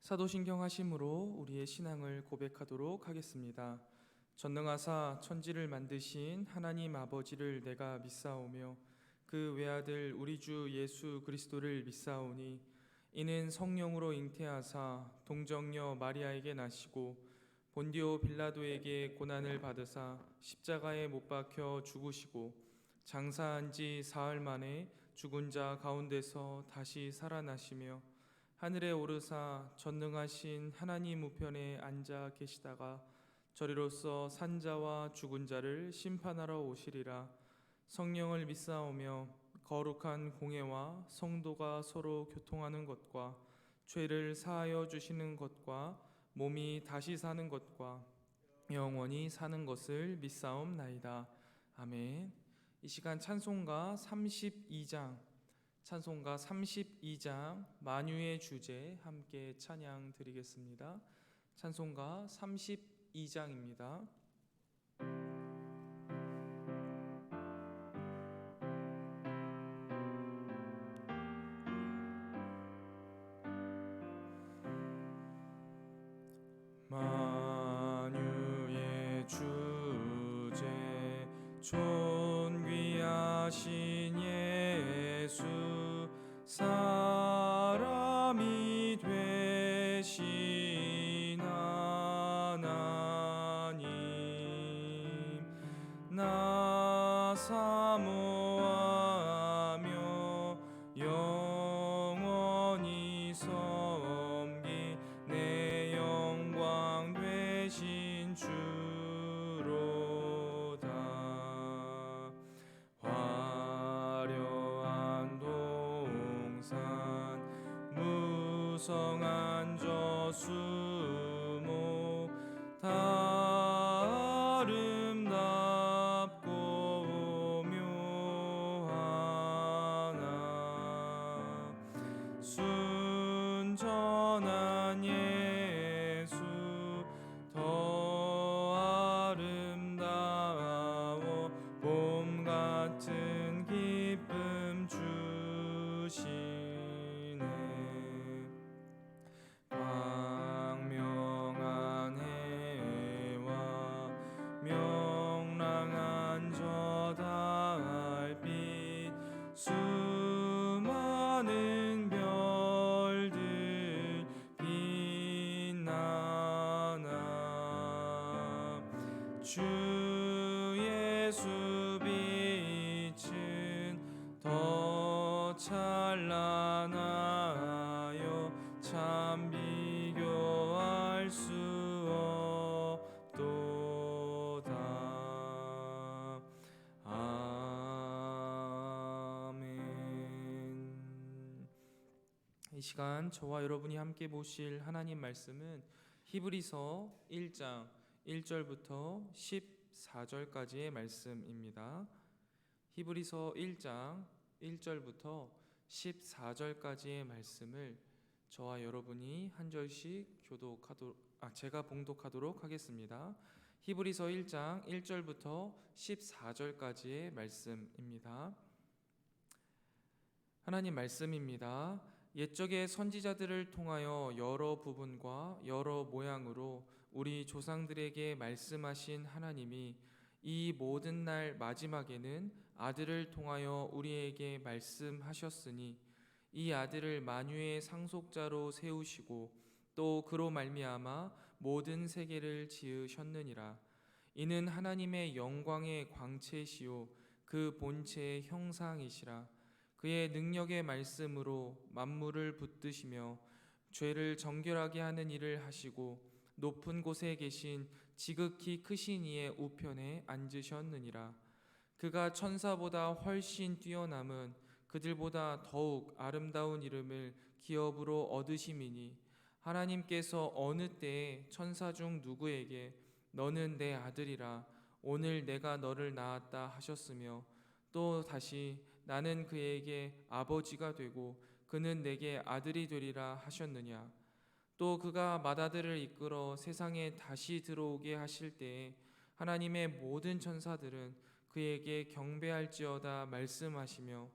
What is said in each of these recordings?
사도신경 하심으로 우리의 신앙을 고백하도록 하겠습니다. 전능하사 천지를 만드신 하나님 아버지를 내가 믿사오며 그 외아들 우리 주 예수 그리스도를 믿사오니 이는 성령으로 잉태하사 동정녀 마리아에게 나시고 본디오 빌라도에게 고난을 받으사 십자가에 못 박혀 죽으시고 장사한 지 사흘 만에 죽은 자 가운데서 다시 살아나시며 하늘에 오르사 전능하신 하나님 우편에 앉아 계시다가 저리로서 산자와 죽은 자를 심판하러 오시리라. 성령을 믿사오며 거룩한 공회와 성도가 서로 교통하는 것과 죄를 사하여 주시는 것과 몸이 다시 사는 것과 영원히 사는 것을 믿사옵나이다. 아멘. 이 시간 찬송가 32장 만유의 주제 함께 찬양 드리겠습니다. 찬송가 32장입니다. 만유의 주제 존귀하신 예수 사람이 되신 하나님 나 사모하며 영원히 섬기 내 영광 되신 주로다. 화려한 동산 무성한 저수목 다 아름답고 묘하나 순전한 예수 더 아름다워 봄 같은 기쁨 주시네. 광명한 해와 명랑한 저 달빛 수많은 별들 빛나나 주 예수 빛은 더 찬란하여 참 비교할 수 없도다. 아멘. 이 시간 저와 여러분이 함께 보실 하나님 말씀은 히브리서 1장 1절부터 14절까지의 말씀입니다. 히브리서 1장 1절부터 14절까지의 말씀을 저와 여러분이 한 절씩 제가 봉독하도록 하겠습니다. 히브리서 1장 1절부터 14절까지의 말씀입니다. 하나님 말씀입니다. 옛적의 선지자들을 통하여 여러 부분과 여러 모양으로 우리 조상들에게 말씀하신 하나님이 이 모든 날 마지막에는 아들을 통하여 우리에게 말씀하셨으니 이 아들을 만유의 상속자로 세우시고 또 그로 말미암아 모든 세계를 지으셨느니라. 이는 하나님의 영광의 광채시요 그 본체의 형상이시라. 그의 능력의 말씀으로 만물을 붙드시며 죄를 정결하게 하는 일을 하시고 높은 곳에 계신 지극히 크신 이의 우편에 앉으셨느니라. 그가 천사보다 훨씬 뛰어남은 그들보다 더욱 아름다운 이름을 기업으로 얻으심이니 하나님께서 어느 때에 천사 중 누구에게 너는 내 아들이라 오늘 내가 너를 낳았다 하셨으며 또 다시 나는 그에게 아버지가 되고 그는 내게 아들이 되리라 하셨느냐. 또 그가 맏아들을 이끌어 세상에 다시 들어오게 하실 때에 하나님의 모든 천사들은 그에게 경배할지어다 말씀하시며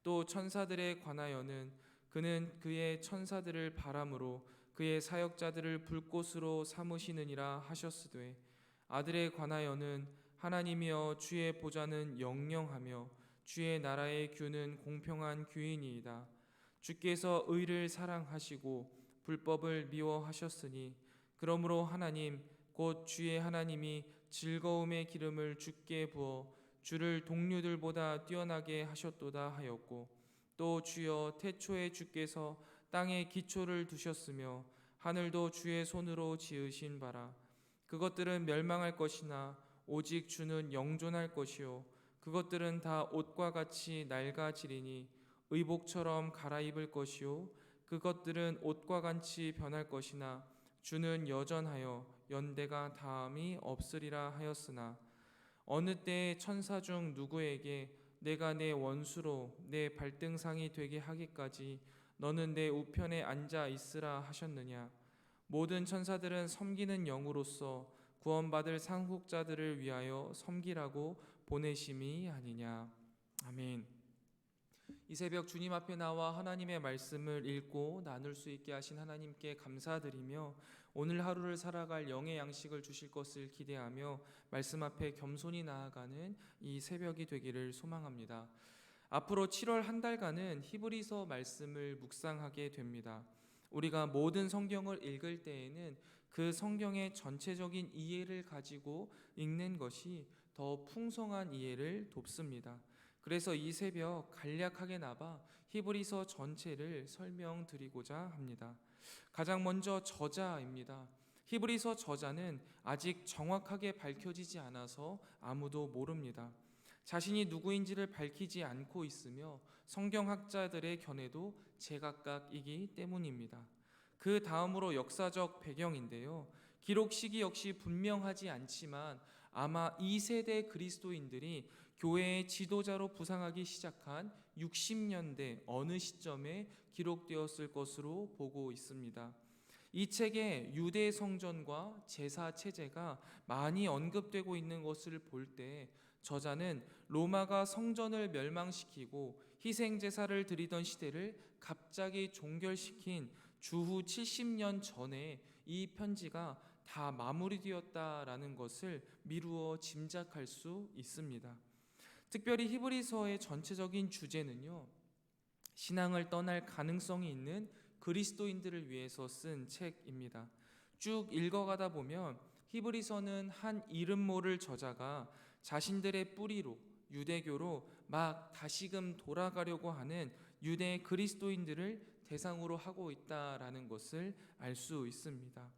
또 천사들에 관하여는 그는 그의 천사들을 바람으로 그의 사역자들을 불꽃으로 삼으시느니라 하셨으되 아들에 관하여는 하나님이여 주의 보좌는 영영하며 주의 나라의 규는 공평한 규이니이다. 주께서 의를 사랑하시고 불법을 미워하셨으니 그러므로 하나님 곧 주의 하나님이 즐거움의 기름을 주께 부어 주를 동류들보다 뛰어나게 하셨도다 하였고 또 주여 태초에 주께서 땅에 기초를 두셨으며 하늘도 주의 손으로 지으신 바라. 그것들은 멸망할 것이나 오직 주는 영존할 것이요 그것들은 다 옷과 같이 낡아지리니 의복처럼 갈아입을 것이요 그것들은 옷과 같이 변할 것이나 주는 여전하여 연대가 다함이 없으리라 하였으나 어느 때에 천사 중 누구에게 내가 내 원수로 내 발등상이 되게 하기까지 너는 내 우편에 앉아 있으라 하셨느냐. 모든 천사들은 섬기는 영으로서 구원받을 상속자들을 위하여 섬기라고 보내심이 아니냐. 아멘. 이 새벽 주님 앞에 나와 하나님의 말씀을 읽고 나눌 수 있게 하신 하나님께 감사드리며 오늘 하루를 살아갈 영의 양식을 주실 것을 기대하며 말씀 앞에 겸손히 나아가는 이 새벽이 되기를 소망합니다. 앞으로 7월 한 달간은 히브리서 말씀을 묵상하게 됩니다. 우리가 모든 성경을 읽을 때에는 그 성경의 전체적인 이해를 가지고 읽는 것이 더 풍성한 이해를 돕습니다. 그래서 이 새벽 간략하게 나봐 히브리서 전체를 설명드리고자 합니다. 가장 먼저 저자입니다. 히브리서 저자는 아직 정확하게 밝혀지지 않아서 아무도 모릅니다. 자신이 누구인지를 밝히지 않고 있으며 성경학자들의 견해도 제각각이기 때문입니다. 그 다음으로 역사적 배경인데요. 기록 시기 역시 분명하지 않지만 아마 2세대 그리스도인들이 교회의 지도자로 부상하기 시작한 60년대 어느 시점에 기록되었을 것으로 보고 있습니다. 이 책에 유대 성전과 제사 체제가 많이 언급되고 있는 것을 볼 때 저자는 로마가 성전을 멸망시키고 희생 제사를 드리던 시대를 갑자기 종결시킨 주후 70년 전에 이 편지가 다 마무리되었다라는 것을 미루어 짐작할 수 있습니다. 특별히 히브리서의 전체적인 주제는요, 신앙을 떠날 가능성이 있는 그리스도인들을 위해서 쓴 책입니다. 쭉 읽어가다 보면 히브리서는 한 이름 모를 저자가 자신들의 뿌리로 유대교로 막 다시금 돌아가려고 하는 유대 그리스도인들을 대상으로 하고 있다라는 것을 알 수 있습니다.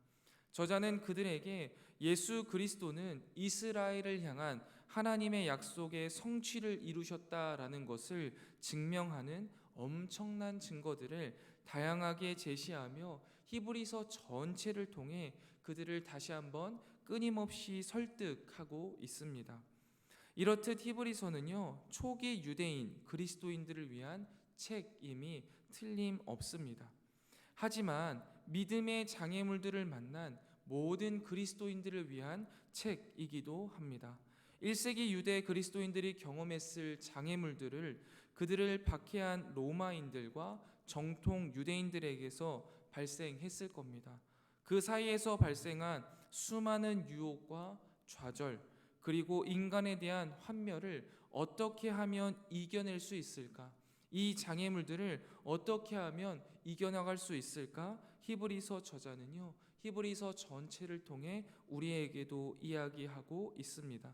저자는 그들에게 예수 그리스도는 이스라엘을 향한 하나님의 약속의 성취를 이루셨다라는 것을 증명하는 엄청난 증거들을 다양하게 제시하며 히브리서 전체를 통해 그들을 다시 한번 끊임없이 설득하고 있습니다. 이렇듯 히브리서는요, 초기 유대인 그리스도인들을 위한 책임이 틀림없습니다. 하지만 믿음의 장애물들을 만난 모든 그리스도인들을 위한 책이기도 합니다. 1세기 유대 그리스도인들이 경험했을 장애물들을 그들을 박해한 로마인들과 정통 유대인들에게서 발생했을 겁니다. 그 사이에서 발생한 수많은 유혹과 좌절, 그리고 인간에 대한 환멸을 어떻게 하면 이겨낼 수 있을까? 이 장애물들을 어떻게 하면 이겨나갈 수 있을까? 히브리서 저자는요, 히브리서 전체를 통해 우리에게도 이야기하고 있습니다.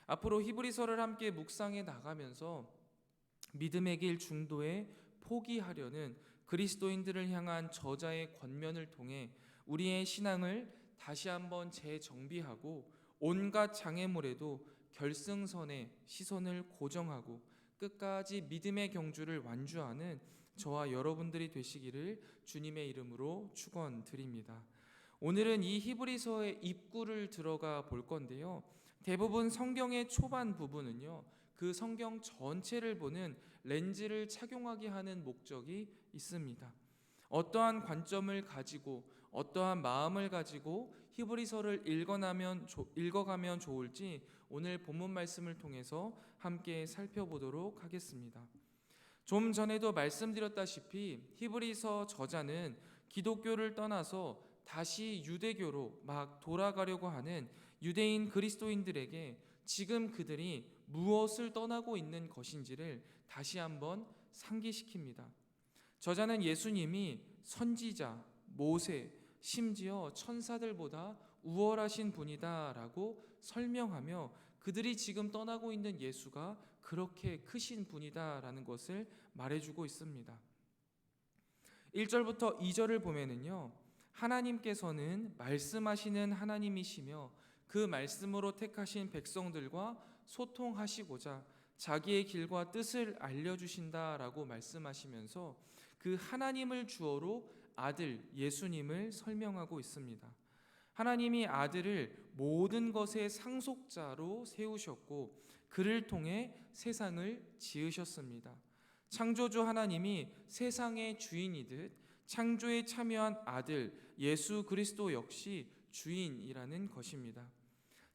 앞으로 히브리서를 함께 묵상해 나가면서 믿음의 길 중도에 포기하려는 그리스도인들을 향한 저자의 권면을 통해 우리의 신앙을 다시 한번 재정비하고 온갖 장애물에도 결승선에 시선을 고정하고 끝까지 믿음의 경주를 완주하는 저와 여러분들이 되시기를 주님의 이름으로 축원드립니다. 오늘은 이 히브리서의 입구를 들어가 볼 건데요. 대부분 성경의 초반 부분은요, 그 성경 전체를 보는 렌즈를 착용하게 하는 목적이 있습니다. 어떠한 관점을 가지고 어떠한 마음을 가지고 히브리서를 읽어가면 좋을지 오늘 본문 말씀을 통해서 함께 살펴보도록 하겠습니다. 좀 전에도 말씀드렸다시피 히브리서 저자는 기독교를 떠나서 다시 유대교로 막 돌아가려고 하는 유대인 그리스도인들에게 지금 그들이 무엇을 떠나고 있는 것인지를 다시 한번 상기시킵니다. 저자는 예수님이 선지자, 모세, 심지어 천사들보다 우월하신 분이다라고 설명하며 그들이 지금 떠나고 있는 예수가 그렇게 크신 분이다라는 것을 말해주고 있습니다. 1절부터 2절을 보면은요, 하나님께서는 말씀하시는 하나님이시며 그 말씀으로 택하신 백성들과 소통하시고자 자기의 길과 뜻을 알려주신다라고 말씀하시면서 그 하나님을 주어로 아들 예수님을 설명하고 있습니다. 하나님이 아들을 모든 것의 상속자로 세우셨고 그를 통해 세상을 지으셨습니다. 창조주 하나님이 세상의 주인이듯 창조에 참여한 아들 예수 그리스도 역시 주인이라는 것입니다.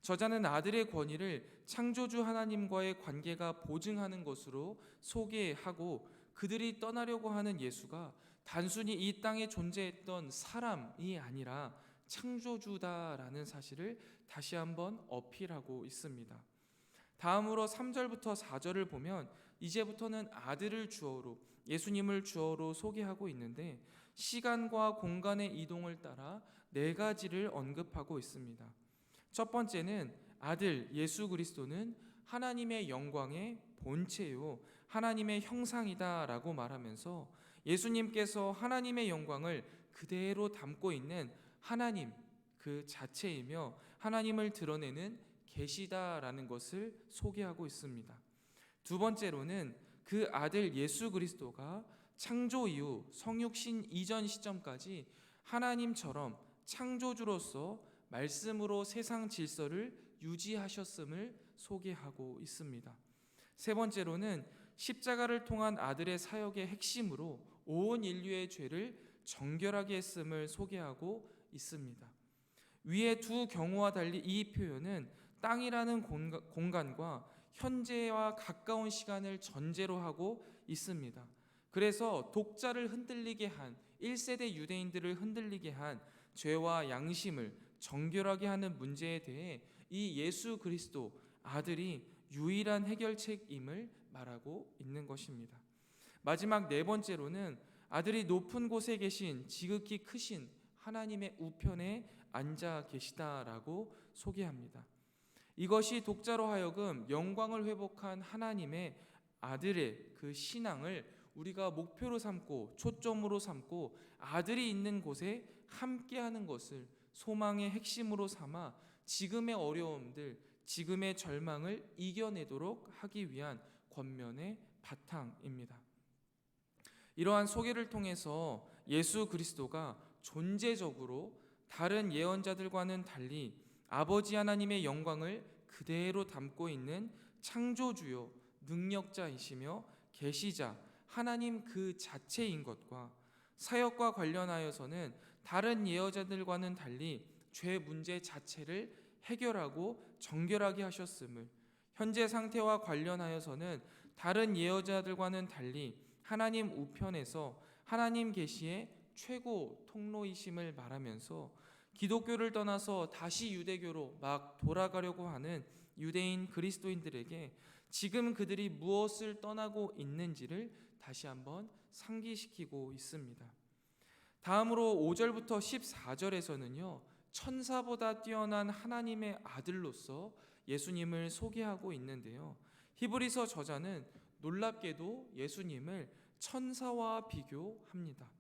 저자는 아들의 권위를 창조주 하나님과의 관계가 보증하는 것으로 소개하고 그들이 떠나려고 하는 예수가 단순히 이 땅에 존재했던 사람이 아니라 창조주다라는 사실을 다시 한번 어필하고 있습니다. 다음으로 3절부터 4절을 보면 이제부터는 아들을 주어로 예수님을 주어로 소개하고 있는데 시간과 공간의 이동을 따라 네 가지를 언급하고 있습니다. 첫 번째는 아들 예수 그리스도는 하나님의 영광의 본체요 하나님의 형상이다라고 말하면서 예수님께서 하나님의 영광을 그대로 담고 있는 하나님 그 자체이며 하나님을 드러내는 계시다라는 것을 소개하고 있습니다. 두 번째로는 그 아들 예수 그리스도가 창조 이후 성육신 이전 시점까지 하나님처럼 창조주로서 말씀으로 세상 질서를 유지하셨음을 소개하고 있습니다. 세 번째로는 십자가를 통한 아들의 사역의 핵심으로 온 인류의 죄를 정결하게 했음을 소개하고 있습니다. 위의 두 경우와 달리 이 표현은 땅이라는 공간과 현재와 가까운 시간을 전제로 하고 있습니다. 그래서 독자를 흔들리게 한 1세대 유대인들을 흔들리게 한 죄와 양심을 정결하게 하는 문제에 대해 이 예수 그리스도 아들이 유일한 해결책임을 말하고 있는 것입니다. 마지막 네 번째로는 아들이 높은 곳에 계신 지극히 크신 하나님의 우편에 앉아 계시다라고 소개합니다. 이것이 독자로 하여금 영광을 회복한 하나님의 아들의 그 신앙을 우리가 목표로 삼고 초점으로 삼고 아들이 있는 곳에 함께하는 것을 소망의 핵심으로 삼아 지금의 어려움들, 지금의 절망을 이겨내도록 하기 위한 권면의 바탕입니다. 이러한 소개를 통해서 예수 그리스도가 존재적으로 다른 예언자들과는 달리 아버지 하나님의 영광을 그대로 담고 있는 창조주요 능력자이시며 계시자 하나님 그 자체인 것과 사역과 관련하여서는 다른 예언자들과는 달리 죄 문제 자체를 해결하고 정결하게 하셨음을, 현재 상태와 관련하여서는 다른 예언자들과는 달리 하나님 우편에서 하나님 계시의 최고 통로이심을 말하면서 기독교를 떠나서 다시 유대교로 막 돌아가려고 하는 유대인 그리스도인들에게 지금 그들이 무엇을 떠나고 있는지를 다시 한번 상기시키고 있습니다. 다음으로 5절부터 14절에서는요, 천사보다 뛰어난 하나님의 아들로서 예수님을 소개하고 있는데요, 히브리서 저자는 놀랍게도 예수님을 천사와 비교합니다.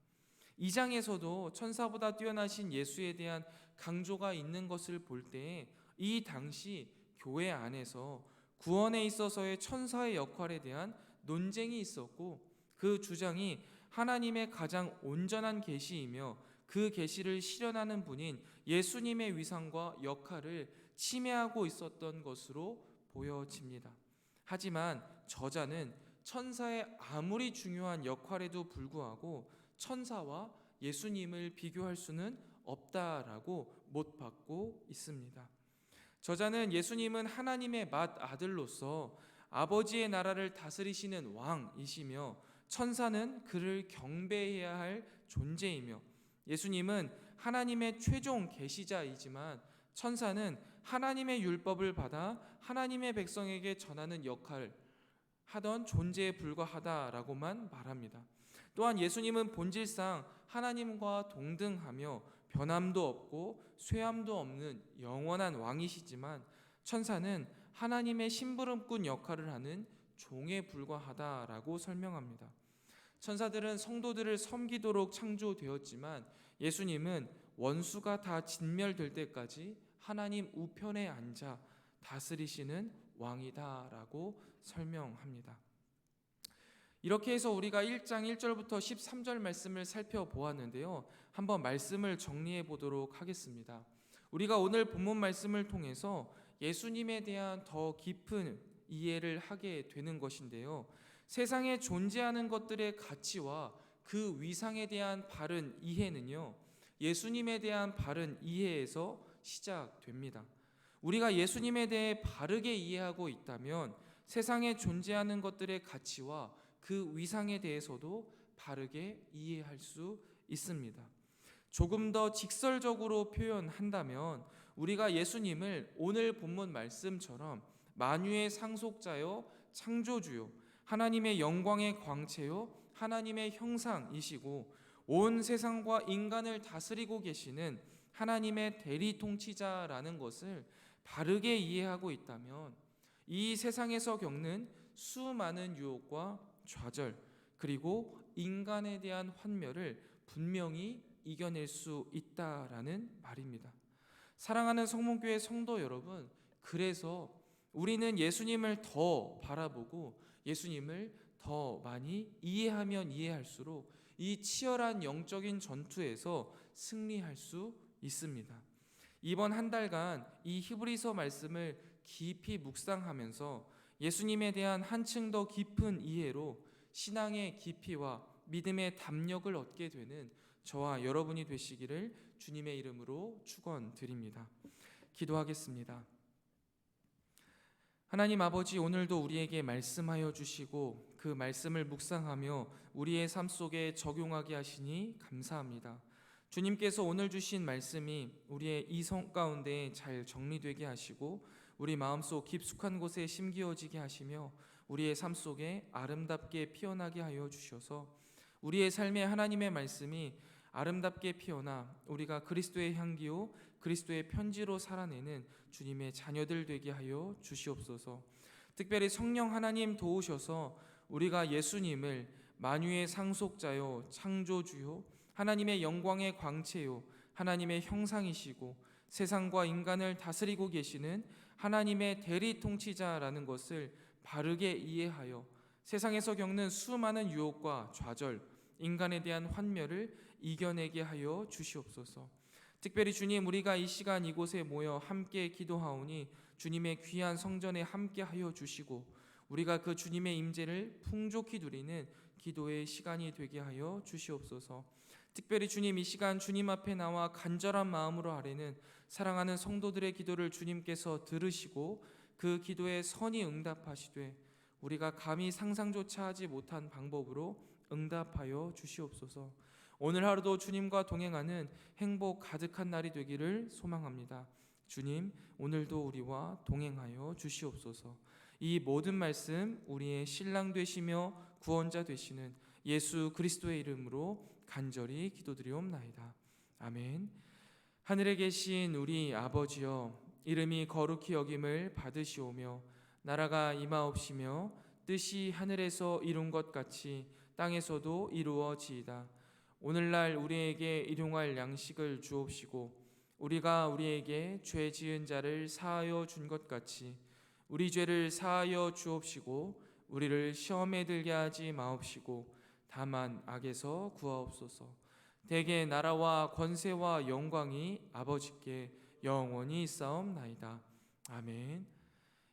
2장에서도 천사보다 뛰어나신 예수에 대한 강조가 있는 것을 볼 때 이 당시 교회 안에서 구원에 있어서의 천사의 역할에 대한 논쟁이 있었고 그 주장이 하나님의 가장 온전한 계시이며 그 계시를 실현하는 분인 예수님의 위상과 역할을 침해하고 있었던 것으로 보여집니다. 하지만 저자는 천사의 아무리 중요한 역할에도 불구하고 천사와 예수님을 비교할 수는 없다라고 못 박고 있습니다. 저자는 예수님은 하나님의 맏아들로서 아버지의 나라를 다스리시는 왕이시며 천사는 그를 경배해야 할 존재이며 예수님은 하나님의 최종 계시자이지만 천사는 하나님의 율법을 받아 하나님의 백성에게 전하는 역할을 하던 존재에 불과하다라고만 말합니다. 또한 예수님은 본질상 하나님과 동등하며 변함도 없고 쇠함도 없는 영원한 왕이시지만 천사는 하나님의 심부름꾼 역할을 하는 종에 불과하다라고 설명합니다. 천사들은 성도들을 섬기도록 창조되었지만 예수님은 원수가 다 진멸될 때까지 하나님 우편에 앉아 다스리시는 왕이다라고 설명합니다. 이렇게 해서 우리가 1장 1절부터 13절 말씀을 살펴보았는데요. 한번 말씀을 정리해 보도록 하겠습니다. 우리가 오늘 본문 말씀을 통해서 예수님에 대한 더 깊은 이해를 하게 되는 것인데요. 세상에 존재하는 것들의 가치와 그 위상에 대한 바른 이해는요, 예수님에 대한 바른 이해에서 시작됩니다. 우리가 예수님에 대해 바르게 이해하고 있다면 세상에 존재하는 것들의 가치와 그 위상에 대해서도 바르게 이해할 수 있습니다. 조금 더 직설적으로 표현한다면 우리가 예수님을 오늘 본문 말씀처럼 만유의 상속자요 창조주요 하나님의 영광의 광채요 하나님의 형상이시고 온 세상과 인간을 다스리고 계시는 하나님의 대리 통치자라는 것을 바르게 이해하고 있다면 이 세상에서 겪는 수많은 유혹과 좌절 그리고 인간에 대한 환멸을 분명히 이겨낼 수 있다라는 말입니다. 사랑하는 성문교회 성도 여러분, 그래서 우리는 예수님을 더 바라보고 예수님을 더 많이 이해하면 이해할수록 이 치열한 영적인 전투에서 승리할 수 있습니다. 이번 한 달간 이 히브리서 말씀을 깊이 묵상하면서 예수님에 대한 한층 더 깊은 이해로 신앙의 깊이와 믿음의 담력을 얻게 되는 저와 여러분이 되시기를 주님의 이름으로 축원드립니다. 기도하겠습니다. 하나님 아버지, 오늘도 우리에게 말씀하여 주시고 그 말씀을 묵상하며 우리의 삶 속에 적용하게 하시니 감사합니다. 주님께서 오늘 주신 말씀이 우리의 이성 가운데 잘 정리되게 하시고 우리 마음속 깊숙한 곳에 심기어지게 하시며 우리의 삶 속에 아름답게 피어나게 하여 주셔서 우리의 삶에 하나님의 말씀이 아름답게 피어나 우리가 그리스도의 향기요 그리스도의 편지로 살아내는 주님의 자녀들 되게 하여 주시옵소서. 특별히 성령 하나님 도우셔서 우리가 예수님을 만유의 상속자요 창조주요 하나님의 영광의 광채요 하나님의 형상이시고 세상과 인간을 다스리고 계시는 하나님의 대리 통치자라는 것을 바르게 이해하여 세상에서 겪는 수많은 유혹과 좌절, 인간에 대한 환멸을 이겨내게 하여 주시옵소서. 특별히 주님, 우리가 이 시간 이곳에 모여 함께 기도하오니 주님의 귀한 성전에 함께 하여 주시고 우리가 그 주님의 임재를 풍족히 누리는 기도의 시간이 되게 하여 주시옵소서. 특별히 주님, 이 시간 주님 앞에 나와 간절한 마음으로 아뢰는 사랑하는 성도들의 기도를 주님께서 들으시고 그 기도에 선히 응답하시되 우리가 감히 상상조차 하지 못한 방법으로 응답하여 주시옵소서. 오늘 하루도 주님과 동행하는 행복 가득한 날이 되기를 소망합니다. 주님, 오늘도 우리와 동행하여 주시옵소서. 이 모든 말씀 우리의 신랑 되시며 구원자 되시는 예수 그리스도의 이름으로 간절히 기도드리옵나이다. 아멘. 하늘에 계신 우리 아버지여, 이름이 거룩히 여김을 받으시오며 나라가 임하옵시며 뜻이 하늘에서 이룬 것 같이 땅에서도 이루어지이다. 오늘날 우리에게 일용할 양식을 주옵시고 우리가 우리에게 죄 지은 자를 사하여 준 것 같이 우리 죄를 사하여 주옵시고 우리를 시험에 들게 하지 마옵시고 다만 악에서 구하옵소서. 대개 나라와 권세와 영광이 아버지께 영원히 있사옵나이다. 아멘.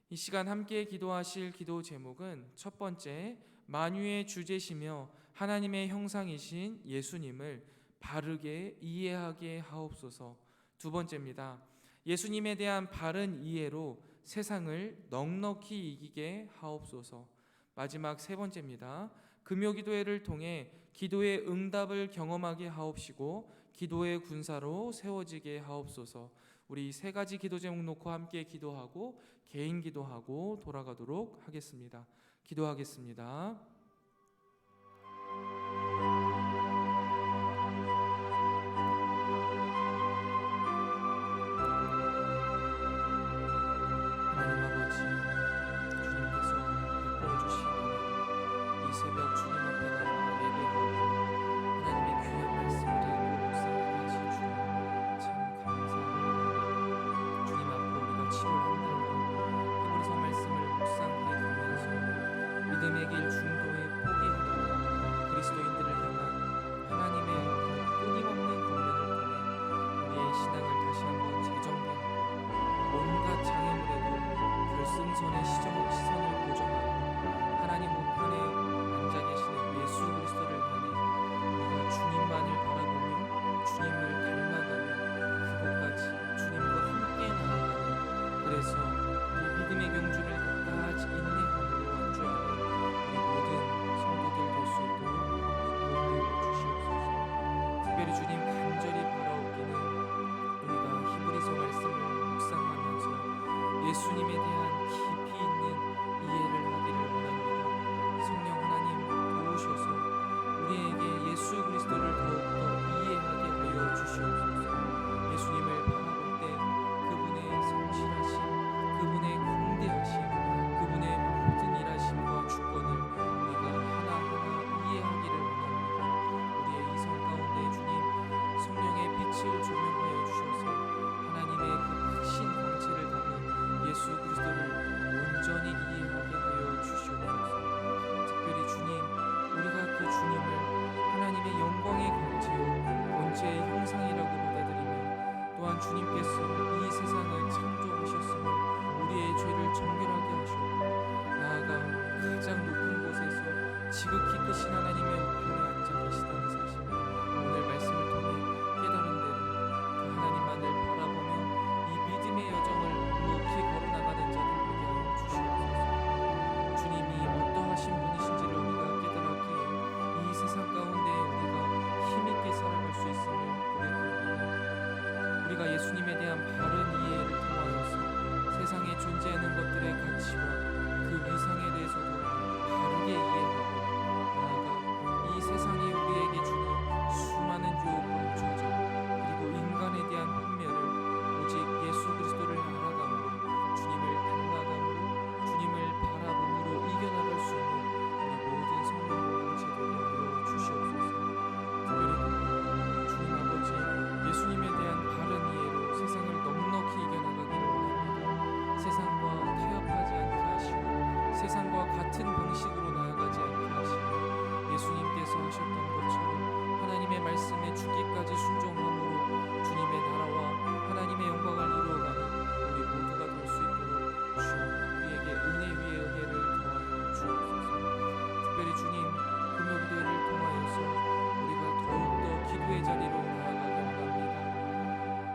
이 시간 함께 기도하실 기도 제목은 첫 번째, 만유의 주제시며 하나님의 형상이신 예수님을 바르게 이해하게 하옵소서. 두 번째입니다. 예수님에 대한 바른 이해로 세상을 넉넉히 이기게 하옵소서. 마지막 세 번째입니다. 금요 기도회를 통해 기도의 응답을 경험하게 하옵시고 기도의 군사로 세워지게 하옵소서. 우리 세 가지 기도 제목 놓고 함께 기도하고 개인 기도하고 돌아가도록 하겠습니다. 기도하겠습니다. 하나님 아버지, 주님께서 베풀어 주신 이 새벽 주님 앞에 나와 예배하고 하나님의 귀한 말씀을 읽고 묵상하게 하신 주님 참 감사합니다. 주님 앞으로 우리가 7월 한 달간 히브리서 말씀을 묵상해 가면서 믿음의 길 중도에 포기하려는 그리스도인들을 향한 하나님의 끊임없는 권면을 통해 우리의 신앙을 다시 한번 재정비하고 온갖 장애물에도 결승선의 시선을 고정하고 하나님 우편에 앉아 계시는 예수 그리스도를 향해 우리가 주님만을 바라보며 주님을 닮아가며 그곳까지 주님과 함께 나아가는, 그래서 이 믿음의 경주를 끝까지 인내함으로 완주하는 우리 모든 성도들 될 수 있도록 인도하여 주시옵소서. 특별히 주님 간절히 바라옵기는 우리가 히브리서 말씀을 묵상하면서 예수님에 대한 깊이 있는 이해를 하기를 원합니다. 성령 하나님 도우셔서 우리에게 예수 그리스도를 더욱더 이해하게 하여 주시옵소서. 예수님을 바라볼 때 그분의 성실하심, 그분의 공대하심, 그분의 모든 일하심과 주권을 우리가 하나하나 이해하기를 원합니다. 우리의 이성 가운데 주님 성령의 빛을 조명하여 주셔서 하나님의 그 크신 광채를 담은 예수 그리스도를 온전히 이해하게 하여 주시옵소서. 특별히 주님, 우리가 그 주님을 하나님의 영광의 광채요 본체의 형상이라고 받아들이며 또한 주님께서 이 세상을 창조하셨으며 우리의 죄를 정결하게 하셨고 나아가 가장 높은 곳에서 지극히 크신 하나님의 우편에 앉아 계시다는 사실을 오늘 말씀을 통해 깨달은 대로 그 하나님만을 바라보며 이 믿음의 여정을 묵묵히 걸어나가는 자들 되게 하여 주시옵소서. 주님이 어떠하신 분이신지를 우리가 깨달았기에 이 세상 가운데 우리가 힘있게 살아갈 수 있음을 고백합니다. 우리가 예수님에 대한 바른 이해를 통하여서 세상에 존재하는 것들의 가치와 그 위상에 대해서도 바르게 이해하고 나아가 이 세상이 우리에게 주는 수많은 유혹과 조절 그리고 인간에 대한 환멸을 오직 예수 그리스도를 알아감으로 주님을 닮아감으로 주님을 바라봄으로 이겨나갈 수 있는 우리 모든 성도 공동체되게 하여 주시옵소서. 특별히 주님 아버지, 예수님에 대한 바른 이해로 세상을 넉넉히 이겨나가기를 원합니다. 세상과 타협하지 않게 하시고 세상과 같은 방식으로 나아가지 않게 하시며 예수님께서 하셨던 것처럼 하나님의 말씀에 죽기까지 순종함으로 주님의 나라와 하나님의 영광을 이루어가는 우리 모두가 될 수 있도록 주여 우리에게 은혜 위에 은혜를 더하여 주옵소서. 특별히 주님, 금요기도회를 통하여서 우리가 더욱더 기도의 자리로 나아가게 원합니다.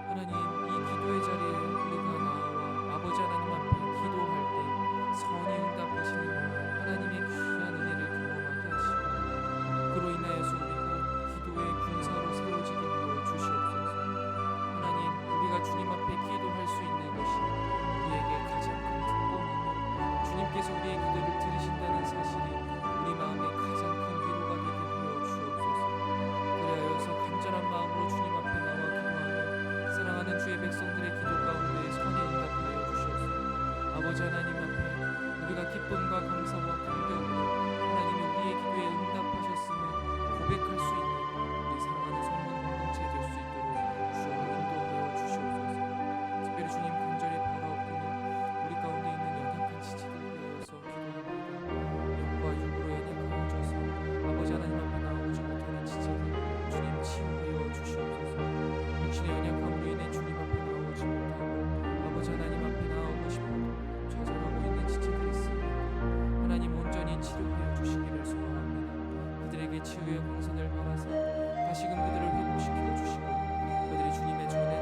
하나님, 이 기도의 자리에 우리가 나와 아버지 하나님 앞에 기도할 때 선히 응답하시는 하나님의 귀한 은혜를 경험하게 하시고 그로 인하여서 우리가 기도의 군사로 세워지게 하여 주시옵소서. 하나님, 우리가 주님 앞에 기도할 수 있는 것이 우리에게 가장 큰 특권이며 주님께서 우리의 기도를 들으신다는 사실이 우리 마음에 가장 큰 위로가 되게 하여 주옵소서. 그리하여서 간절한 마음으로 주님 앞에 나와 기도하는 사랑하는 주의 백성들의 기도 가운데 선히 응답하여 주시옵소서. 아버지 하나님 앞에 우리가 기쁨과 감사와 감격으로 하나님이 우리의 기도에 응답하셨음을 고백할 수 있는 우리 사랑하는 성문 공동체 될 수 있도록 주여 인도하여 주시옵소서. 특별히 주님 간절히 바라옵기는 우리 가운데 있는 연약한 지체들 위하여서 기도합니다. 영과 육으로 연약하여져서 아버지 하나님 앞에 나오지 못하는 지체들 주님 치유하여 주시옵소서. 육신의 연약함으로 인해 주님 앞에 나오지 못하고 아버지 하나님 앞에 나오고 싶어도 좌절하고 있는 지체들이 있습니다. 하나님 온전히 치료하여 주시기를 소원합니다. 그들에게 치유의 광선을 바라사 다시금 그들을 회복시켜 주시고 그들이 주님의 전에